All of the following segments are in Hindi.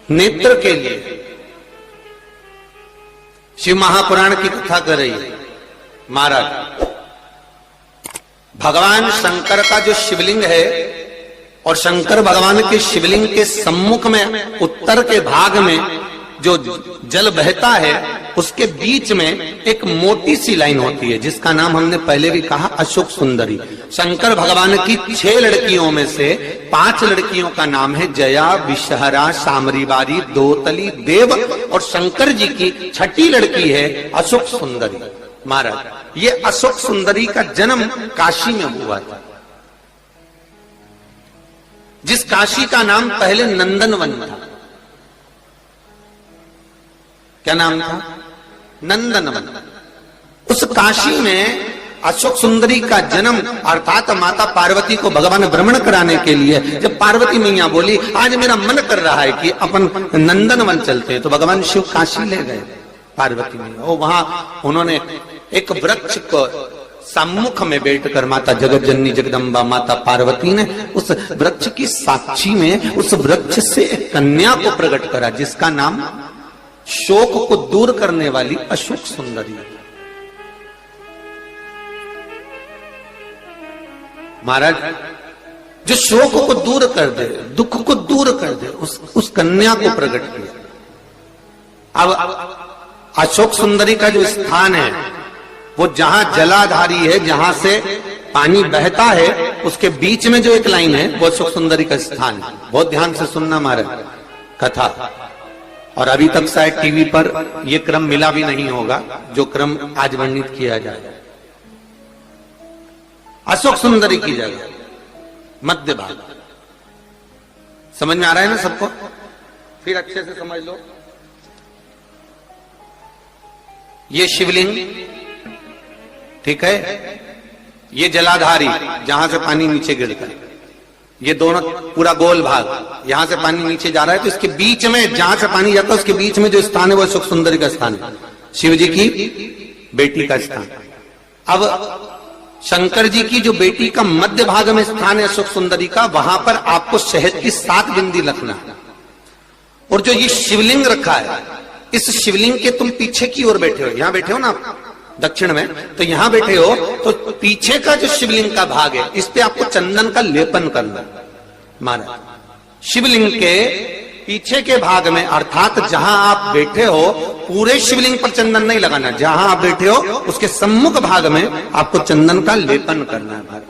नेत्र के लिए शिव महापुराण की कथा कर रही है। महाराज, भगवान शंकर का जो शिवलिंग है और शंकर भगवान के शिवलिंग के सम्मुख में उत्तर के भाग में जो जल बहता है उसके बीच में एक मोटी सी लाइन होती है जिसका नाम हमने पहले भी कहा अशोक सुंदरी। शंकर भगवान की 6 लड़कियों में से 5 लड़कियों का नाम है जया, विषहरा, सामरीवारी, दोतली, देव और शंकर जी की 6ठी लड़की है अशोक सुंदरी। महाराज, ये अशोक सुंदरी का जन्म काशी में हुआ था, जिस काशी का नाम पहले नंदनवन था। क्या नाम था? नंदनवन। उस काशी में अशोक सुंदरी का जन्म अर्थात माता पार्वती को भगवान भ्रमण कराने के लिए जब पार्वती मैया बोली आज मेरा मन कर रहा है कि अपन नंदनवन चलते हैं, तो भगवान शिव काशी ले गए पार्वती मैया। और वहां उन्होंने एक वृक्ष को सम्मुख में बैठकर माता जगत जननी जगदम्बा माता पार्वती ने उस वृक्ष की साक्षी में उस वृक्ष से एक कन्या को प्रकट करा जिसका नाम शोक को दूर करने वाली अशोक सुंदरी। महाराज, जो शोक को दूर कर दे, दुख को दूर कर दे, उस कन्या को प्रकट किया। अब अशोक सुंदरी का जो स्थान है वो जहां जलाधारी है, जहां से पानी बहता है, उसके बीच में जो एक लाइन है वो अशोक सुंदरी का स्थान है। बहुत ध्यान से सुनना महाराज कथा। और अभी तक शायद टीवी पर यह क्रम मिला भी नहीं होगा जो क्रम आज वर्णित किया जाए। अशोक सुंदरी की जगह मध्य भाग। समझ में आ रहा है ना सबको? फिर अच्छे से समझ लो। ये शिवलिंग, ठीक है, ये जलाधारी जहां से पानी नीचे गिरता है, ये दोनों पूरा गोल भाग, यहां से पानी नीचे जा रहा है, तो इसके बीच में जहां से पानी जाता है उसके बीच में जो स्थान है वो अशोक सुंदरी का स्थान है, शिव जी की बेटी का स्थान। अब शंकर जी की जो बेटी का मध्य भाग में स्थान है अशोक सुंदरी का, वहां पर आपको शहद की 7 बिंदी रखना है। और जो ये शिवलिंग रखा है, इस शिवलिंग के तुम पीछे की ओर बैठे हो, यहां बैठे हो ना दक्षिण में, तो यहां बैठे हो, तो पीछे का जो शिवलिंग का भाग है इस पे आपको चंदन का लेपन करना। महाराज, शिवलिंग के पीछे के भाग में अर्थात जहां आप बैठे हो पूरे शिवलिंग पर चंदन नहीं लगाना, जहां आप बैठे हो उसके सम्मुख भाग में आपको चंदन का लेपन करना है। महाराज,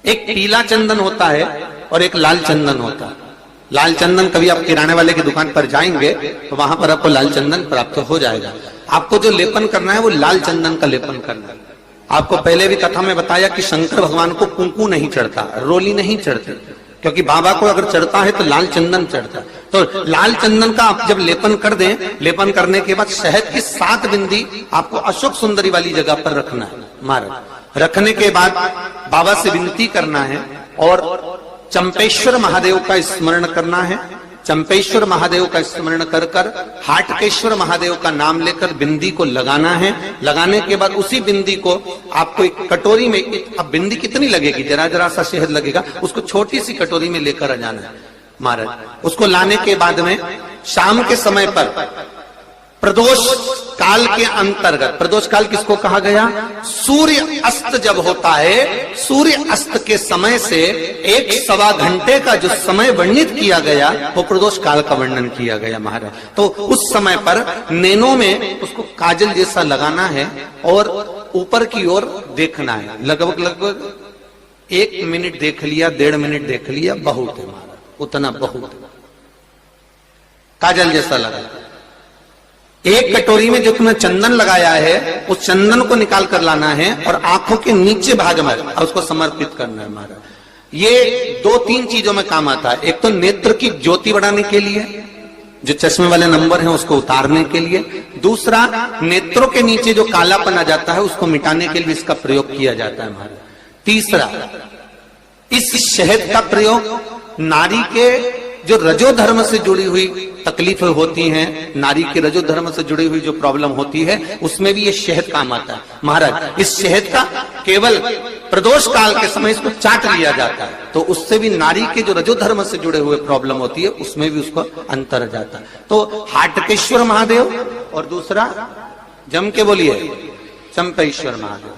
एक पीला चंदन होता है और एक लाल चंदन होता है। लाल चंदन कभी आप किराने वाले की दुकान पर जाएंगे तो वहां पर आपको लाल चंदन प्राप्त हो जाएगा। आपको जो लेपन करना है वो लाल चंदन का लेपन करना है। आपको पहले भी कथा में बताया कि शंकर भगवान को कुंकू नहीं चढ़ता, रोली नहीं चढ़ती, क्योंकि बाबा को अगर चढ़ता है तो लाल चंदन चढ़ता है। तो लाल चंदन का आप जब लेपन कर दें, लेपन करने के बाद शहद की 7 बिंदी आपको अशोक सुंदरी वाली जगह पर रखना है। महाराज, रखने के बाद बाबा से विनती करना है और चंपेश्वर महादेव का स्मरण करना है। चंपेश्वर महादेव का स्मरण कर कर हाटकेश्वर महादेव का नाम लेकर बिंदी को लगाना है। लगाने के बाद उसी बिंदी को आपको एक कटोरी में, अब बिंदी कितनी लगेगी, जरा जरा सा शहद लगेगा, उसको छोटी सी कटोरी में लेकर आ जाना है। महाराज, उसको लाने के बाद में शाम के समय पर प्रदोष काल के अंतर्गत, प्रदोष काल किसको कहा गया? सूर्य अस्त जब होता है, सूर्य अस्त के समय से 1-1.25 घंटे का जो समय वर्णित किया गया वो प्रदोष काल का वर्णन किया गया। महाराज, तो उस समय पर नैनों में उसको काजल जैसा लगाना है और ऊपर की ओर देखना है। लगभग 1 मिनट देख लिया, 1.5 मिनट देख लिया, बहुत है महाराज, उतना बहुत है। काजल जैसा लगा। एक कटोरी में जो तुमने चंदन लगाया है उस चंदन को निकाल कर लाना है और आंखों के नीचे भाग में उसको समर्पित करना है। महाराज, ये 2-3 चीजों में काम आता है। एक तो नेत्र की ज्योति बढ़ाने के लिए, जो चश्मे वाले नंबर हैं उसको उतारने के लिए। दूसरा, नेत्रों के नीचे जो कालापन आ जाता है उसको मिटाने के लिए इसका प्रयोग किया जाता है। महाराज, तीसरा, इस शहद का प्रयोग नारी के जो रजो धर्म से जुड़ी हुई तकलीफें होती हैं, नारी के रजो धर्म से जुड़ी हुई जो प्रॉब्लम होती है, उसमें भी ये शहद काम आता है। महाराज, इस शहद का केवल प्रदोष काल के समय इसको चाट लिया जाता है, तो उससे भी नारी के जो रजो धर्म से जुड़े हुए प्रॉब्लम होती है उसमें भी उसको अंतर जाता है। तो हाटकेश्वर महादेव और दूसरा जम के बोलिए चंपेश्वर महादेव,